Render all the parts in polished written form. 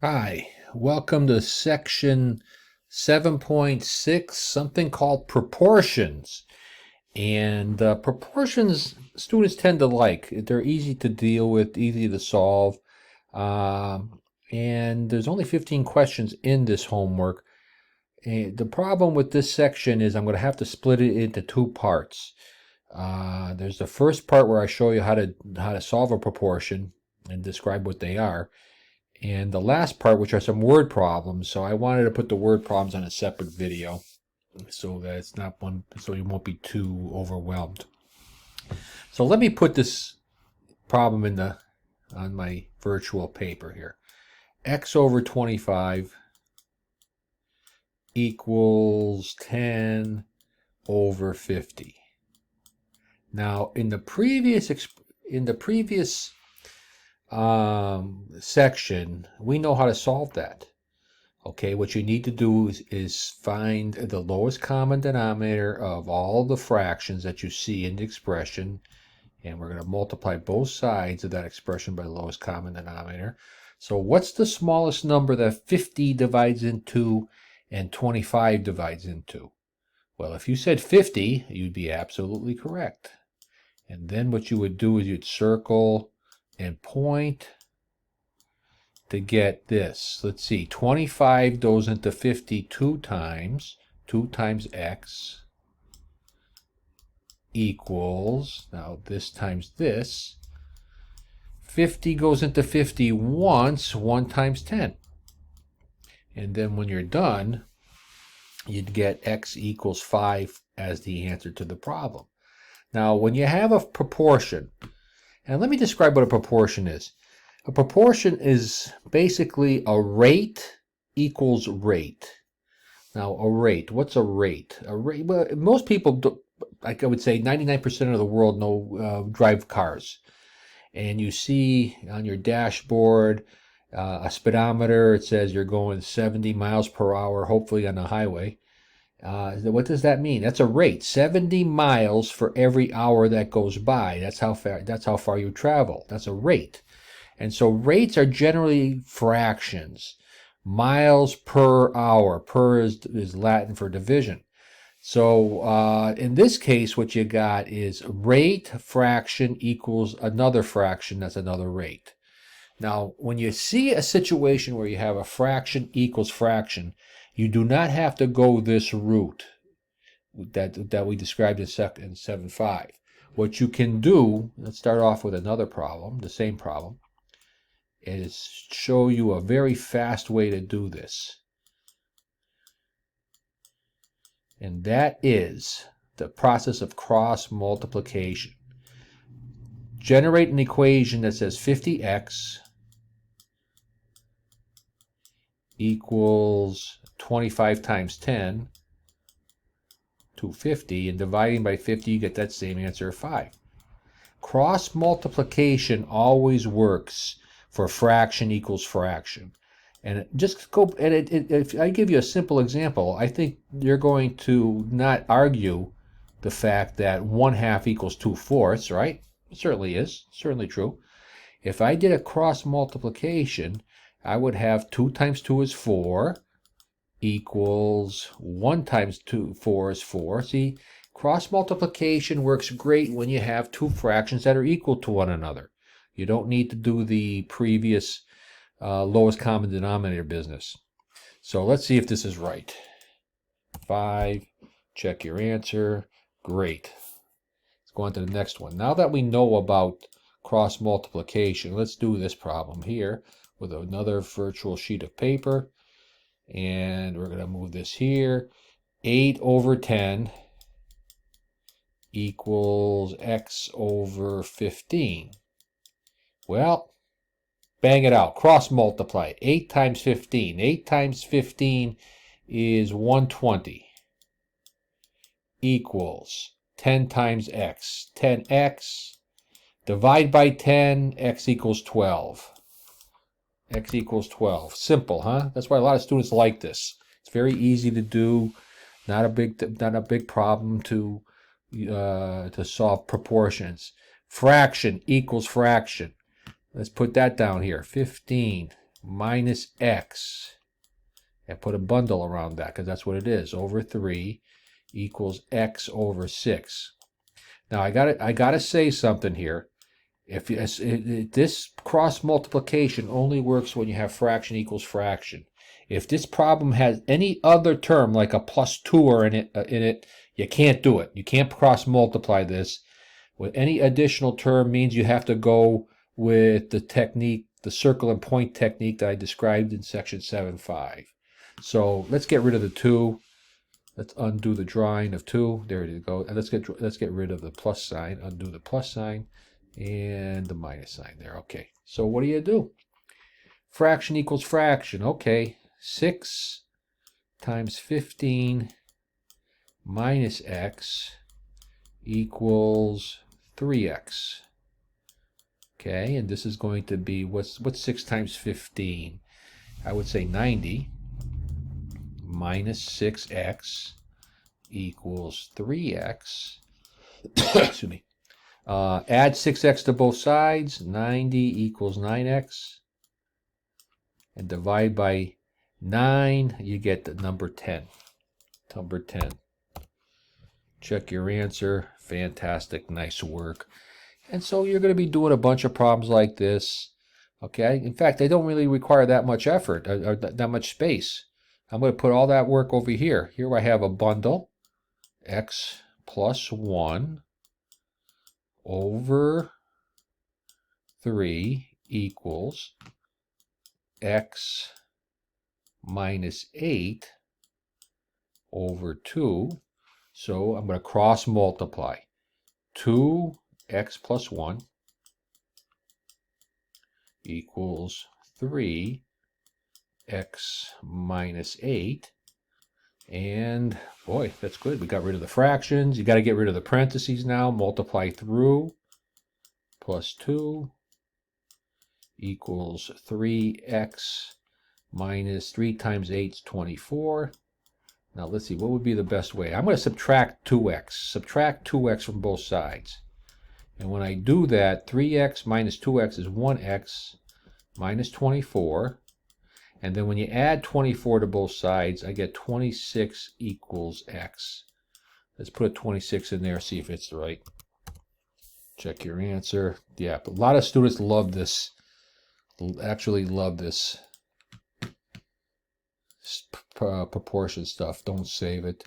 Hi, welcome to section 7.6, something called proportions. And proportions students tend to like. They're easy to deal with, easy to solve. And there's only 15 questions in this homework. And the problem with this section is I'm going to have to split it into two parts. There's the first part where I show you how to solve a proportion and describe what they are. And the last part, which are some word problems, so I wanted to put the word problems on a separate video so that it's not one, so you won't be too overwhelmed. So let me put this problem on my virtual paper here. X over 25 equals 10 over 50. Now, in the previous section, we know how to solve that. Okay, what you need to do is find the lowest common denominator of all the fractions that you see in the expression, and we're going to multiply both sides of that expression by the lowest common denominator. So what's the smallest number that 50 divides into and 25 divides into? Well, if you said 50, you'd be absolutely correct. And then what you would do is you'd circle and point to get this. Let's see, 25 goes into 50 2 times. 2 times x equals, now this times this. 50 goes into 50 once, 1 times 10. And then when you're done, you'd get x equals 5 as the answer to the problem. Now, when you have a proportion, and let me describe what a proportion is. A proportion is basically a rate equals rate. Now, a rate, what's a rate? A rate, well, most people, like I would say 99% of the world drive cars. And you see on your dashboard a speedometer, it says you're going 70 miles per hour, hopefully on the highway. What does that mean? That's a rate, 70 miles for every hour that goes by. That's how far you travel. That's a rate. And so rates are generally fractions. Miles per hour. Per is Latin for division. So in this case, what you got is rate fraction equals another fraction. That's another rate. Now, when you see a situation where you have a fraction equals fraction, you do not have to go this route that we described in 7.5. What you can do, let's start off with another problem, the same problem, is show you a very fast way to do this. And that is the process of cross multiplication. Generate an equation that says 50x equals 25 times 10, 250, and dividing by 50, you get that same answer of 5. Cross multiplication always works for fraction equals fraction. And just go, and if I give you a simple example, I think you're going to not argue the fact that 1/2 equals 2/4, right? It certainly is, certainly true. If I did a cross multiplication, I would have 2 times 2 is 4 equals 1 times 4 is 4. See, cross multiplication works great when you have two fractions that are equal to one another. You don't need to do the previous lowest common denominator business. So let's see if this is right. 5, check your answer. Great. Let's go on to the next one. Now that we know about cross multiplication, let's do this problem here with another virtual sheet of paper. And we're going to move this here. 8 over 10 equals x over 15. Well, bang it out. Cross multiply. 8 times 15. 8 times 15 is 120 equals 10 times x. 10x. Divide by 10. X equals 12. X equals 12. Simple, huh? That's why a lot of students like this. It's very easy to do. Not a big problem to solve proportions. Fraction equals fraction. Let's put that down here. 15 minus x, and put a bundle around that because that's what it is, over 3 equals x over 6. Now I gotta say something here. If this cross multiplication only works when you have fraction equals fraction. If this problem has any other term like a plus 2 or in it, you can't do it. You can't cross multiply this. With any additional term means you have to go with the technique, the circle and point technique that I described in section 7.5. So let's get rid of the 2. Let's undo the drawing of 2. There you go. And let's get rid of the plus sign. Undo the plus sign and the minus sign there. Okay. So what do? Fraction equals fraction. Okay. 6 times 15 minus x equals 3x. Okay, and this is going to be, what's 6 times 15? I would say 90 minus 6x equals 3x. Excuse me. Add 6x to both sides. 90 equals 9x. And divide by 9, you get the number 10. Number 10. Check your answer. Fantastic. Nice work. And so you're going to be doing a bunch of problems like this. Okay. In fact, they don't really require that much effort or that much space. I'm going to put all that work over here. Here I have a bundle. X plus 1 over 3 equals x minus 8 over 2. So I'm going to cross multiply. 2x plus 1 equals 3x minus 8. And boy, that's good. We got rid of the fractions. You got to get rid of the parentheses now. Multiply through. Plus 2 equals 3x minus 3 times 8 is 24. Now let's see, what would be the best way? I'm going to subtract 2x. Subtract 2x from both sides. And when I do that, 3x minus 2x is 1x minus 24. And then when you add 24 to both sides, I get 26 equals x. Let's put a 26 in there, see if it's right. Check your answer. Yeah, a lot of students love this. Actually love this proportion stuff. Don't save it.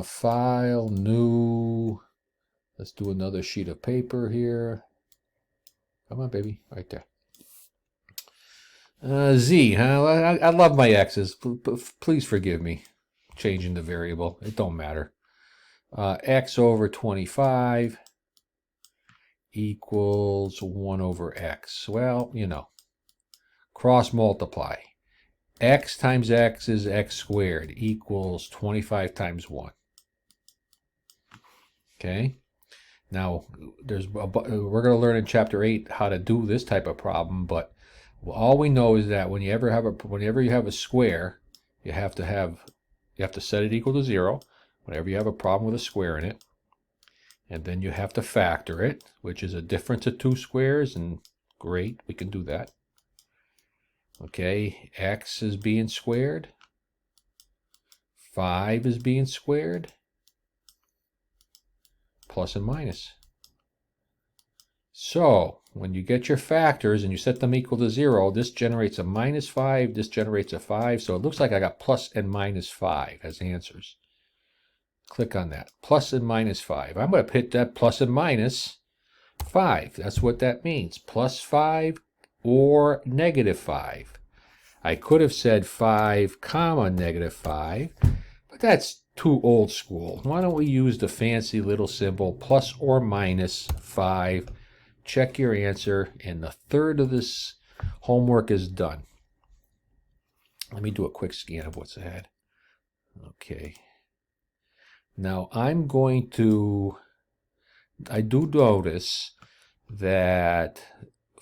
File, new. Let's do another sheet of paper here. Come on, baby. Right there. Z, huh? I love my x's. Please forgive me changing the variable. It don't matter. X over 25 equals 1 over x. Well, you know, cross multiply. X times x is x squared equals 25 times 1. Okay. Now, we're going to learn in chapter 8 how to do this type of problem, but all we know is that whenever you have a square, you have to set it equal to 0. Whenever you have a problem with a square in it, and then you have to factor it, which is a difference of 2 squares, and great, we can do that. Okay, x is being squared. 5 is being squared. Plus and minus. So, when you get your factors and you set them equal to 0, this generates a minus 5, this generates a 5, so it looks like I got plus and minus 5 as answers. Click on that. Plus and minus 5. I'm going to hit that plus and minus 5. That's what that means. Plus 5 or negative 5. I could have said 5 comma negative 5, but that's too old school. Why don't we use the fancy little symbol plus or minus 5. Check your answer, and the third of this homework is done. Let me do a quick scan of what's ahead. Okay. Now I'm going to, I do notice that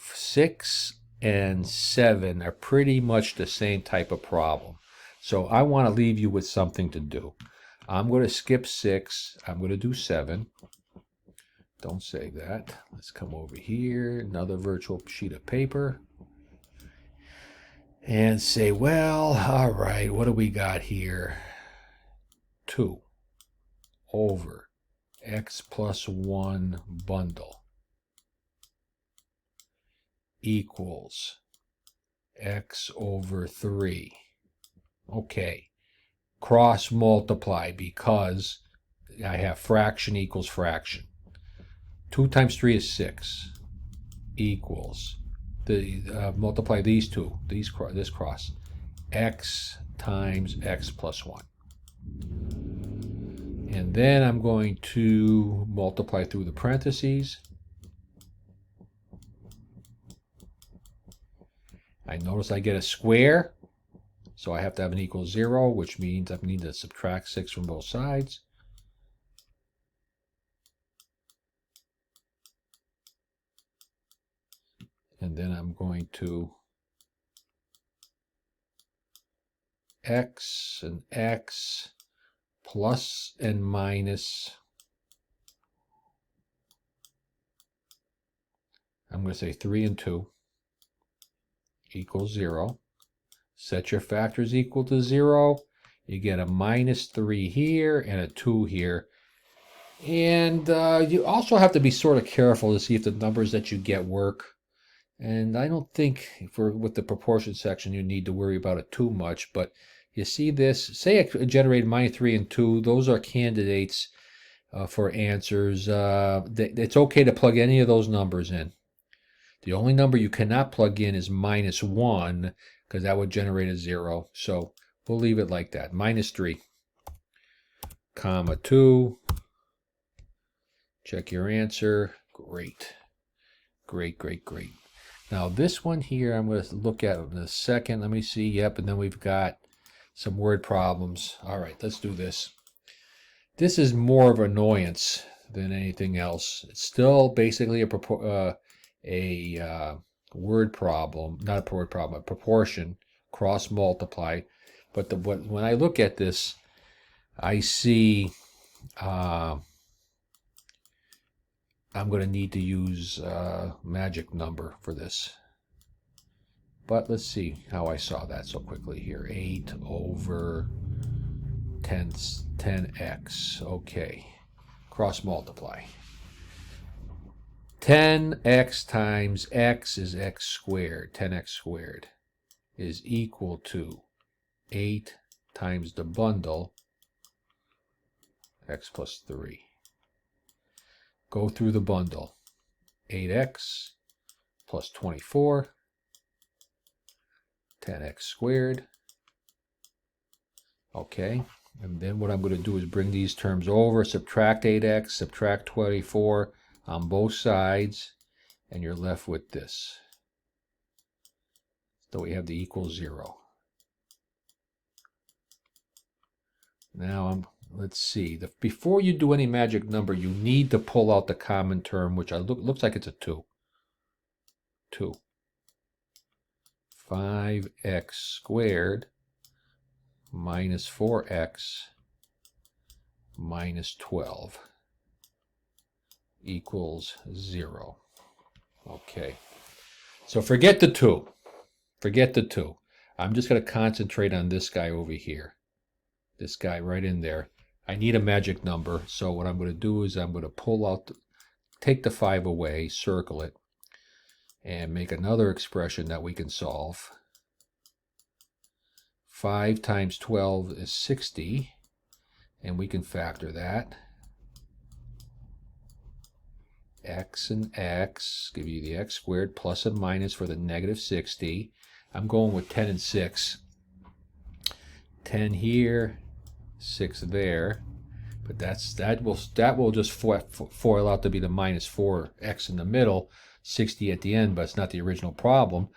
6 and 7 are pretty much the same type of problem. So I want to leave you with something to do. I'm going to skip 6. I'm going to do 7. Don't save that. Let's come over here. Another virtual sheet of paper. and say, well, all right, what do we got here? 2 over x plus 1 bundle equals x over 3. Okay, cross multiply because I have fraction equals fraction. 2 times 3 is 6 equals, multiply these two, this cross, x times x plus 1. And then I'm going to multiply through the parentheses. I notice I get a square, so I have to have an equal 0, which means I need to subtract 6 from both sides. And then I'm going to x and x plus and minus. I'm going to say 3 and 2 equals 0. Set your factors equal to 0. You get a minus 3 here and a 2 here. And you also have to be sort of careful to see if the numbers that you get work. And I don't think with the proportion section you need to worry about it too much. But you see this, say it generated minus 3 and 2. Those are candidates for answers. It's okay to plug any of those numbers in. The only number you cannot plug in is minus 1, because that would generate a 0. So we'll leave it like that. Minus 3, comma 2. Check your answer. Great. Great, great, great. Now this one here I'm going to look at in a second. Let me see. Yep, and then we've got some word problems. All right, let's do this. This is more of an annoyance than anything else. It's still basically a word problem, not a word problem, a proportion, cross multiply. But when I look at this, I see I'm going to need to use magic number for this. But let's see how I saw that so quickly here. 8 over 10x. Okay, cross multiply. 10x times x is x squared. 10x squared is equal to 8 times the bundle, x plus 3. Go through the bundle. 8x plus 24, 10x squared. Okay, and then what I'm going to do is bring these terms over, subtract 8x, subtract 24 on both sides, and you're left with this. So we have the equal 0. Now let's see. Before you do any magic number, you need to pull out the common term, which looks like it's a 2. 2. 5x squared minus 4x minus 12 equals 0. Okay. So forget the 2. Forget the 2. I'm just going to concentrate on this guy over here. This guy right in there. I need a magic number, so what I'm going to do is I'm going to pull out, take the 5 away, circle it, and make another expression that we can solve. 5 times 12 is 60, and we can factor that. X and x, give you the x squared, plus and minus for the negative 60. I'm going with 10 and 6. 10 here, 6 there, but that will just foil out to be the minus 4x in the middle, 60 at the end, but it's not the original problem.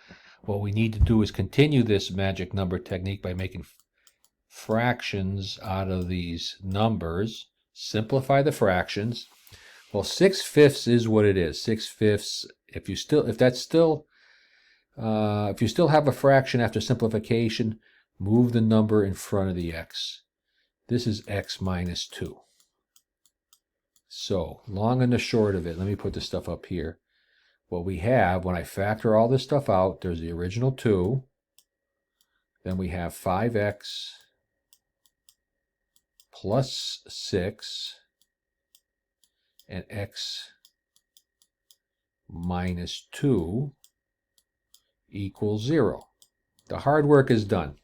What we need to do is continue this magic number technique by making fractions out of these numbers. Simplify the fractions. Well, 6/5 is what it is. 6/5. If you still have a fraction after simplification, move the number in front of the x. This is x minus 2. So, long and the short of it, let me put this stuff up here. What we have, when I factor all this stuff out, there's the original 2. Then we have 5x plus 6 and x minus 2 equals 0. The hard work is done.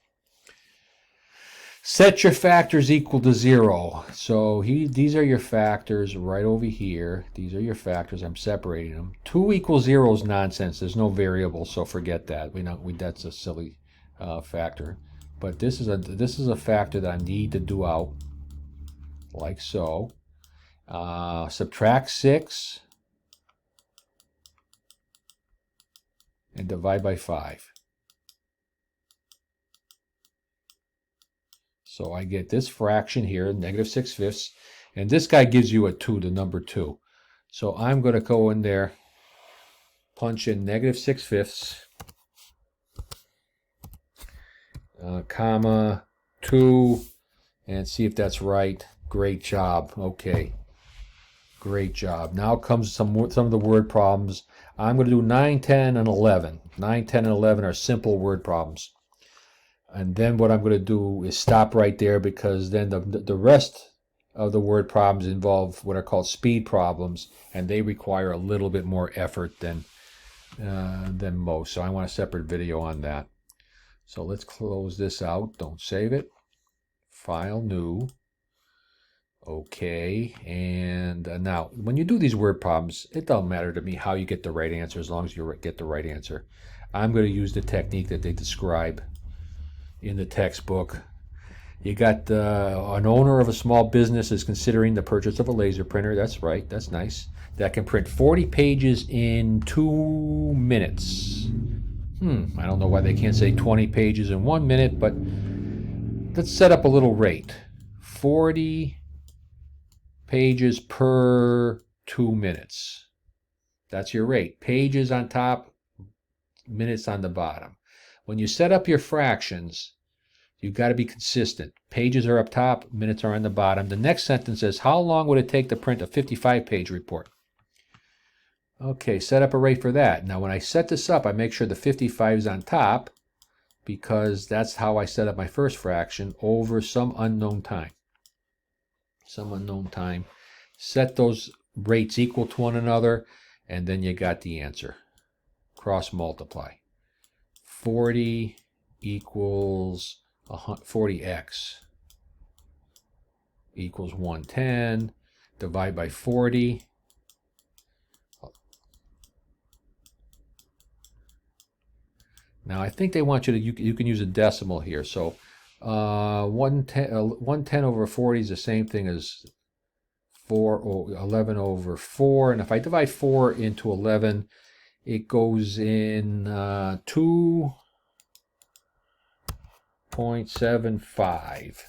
Set your factors equal to 0. So these are your factors right over here. These are your factors. I'm separating them. 2 equals 0 is nonsense. There's no variable, so forget that. That's a silly factor. But this is a factor that I need to do out, like so. Subtract 6 and divide by 5. So I get this fraction here, negative 6/5, and this guy gives you a 2, the number 2. So I'm going to go in there, punch in negative 6/5, comma 2, and see if that's right. Great job. Okay. Great job. Now comes some of the word problems. I'm going to do 9, 10, and 11. 9, 10, and 11 are simple word problems. And then what I'm going to do is stop right there, because then the rest of the word problems involve what are called speed problems, and they require a little bit more effort than most. So I want a separate video on that. So let's close this out. Don't save it. File, new. Okay, and now when you do these word problems, it doesn't matter to me how you get the right answer, as long as you get the right answer. I'm going to use the technique that they describe in the textbook. You got an owner of a small business is considering the purchase of a laser printer. That's right, that's nice. That can print 40 pages in 2 minutes. I don't know why they can't say 20 pages in 1 minute, but let's set up a little rate. 40 pages per 2 minutes. That's your rate. Pages on top, minutes on the bottom. When you set up your fractions, you've got to be consistent. Pages are up top, minutes are on the bottom. The next sentence says, how long would it take to print a 55-page report? Okay, set up a rate for that. Now when I set this up, I make sure the 55 is on top, because that's how I set up my first fraction, over some unknown time. Some unknown time. Set those rates equal to one another, and then you got the answer. Cross multiply. 40 equals 40x equals 110. Divide by 40. Now I think they want you to, you can use a decimal here. So 110 over 40 is the same thing as 11 over 4. And if I divide 4 into 11, it goes in 2.75.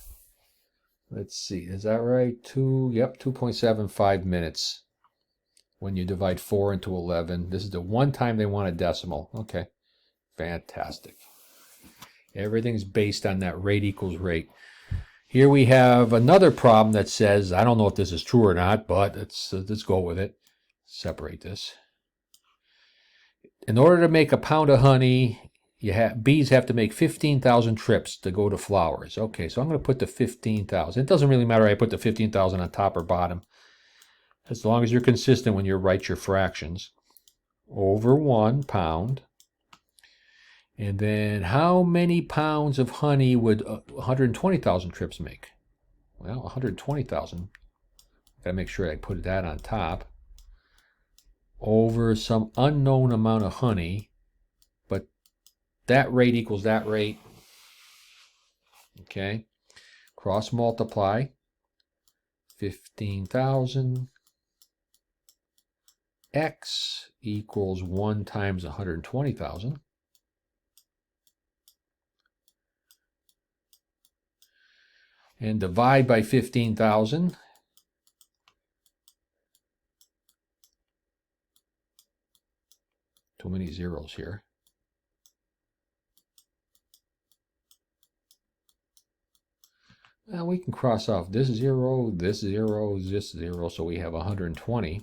Let's see, is that right? Yep, 2.75 minutes when you divide 4 into 11. This is the one time they want a decimal. Okay, fantastic. Everything's based on that rate equals rate. Here we have another problem that says, I don't know if this is true or not, but let's go with it. Separate this. In order to make a pound of honey, bees have to make 15,000 trips to go to flowers. Okay, so I'm going to put the 15,000. It doesn't really matter if I put the 15,000 on top or bottom, as long as you're consistent when you write your fractions. Over 1 pound. And then how many pounds of honey would 120,000 trips make? Well, 120,000. Got to make sure I put that on top. Over some unknown amount of honey, but that rate equals that rate. Okay, cross multiply. 15,000 x equals 1 times 120,000. And divide by 15,000. Too many zeros here. Now we can cross off this 0, this 0, this 0, so we have 120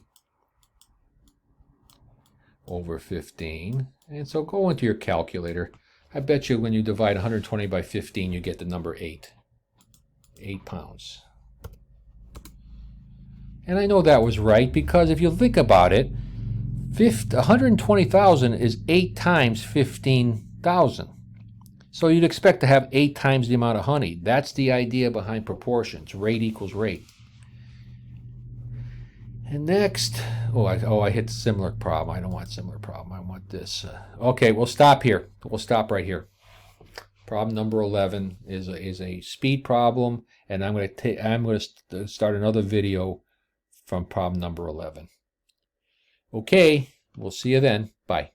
over 15. And so go into your calculator. I bet you when you divide 120 by 15, you get the number 8. 8 pounds. And I know that was right because if you think about it, 120,000 is 8 times 15,000. So you'd expect to have 8 times the amount of honey. That's the idea behind proportions. Rate equals rate. And next, I hit similar problem. I don't want similar problem. I want this. Okay, we'll stop here. We'll stop right here. Problem number 11 is a speed problem, and I'm going to start another video from problem number 11. Okay, we'll see you then. Bye.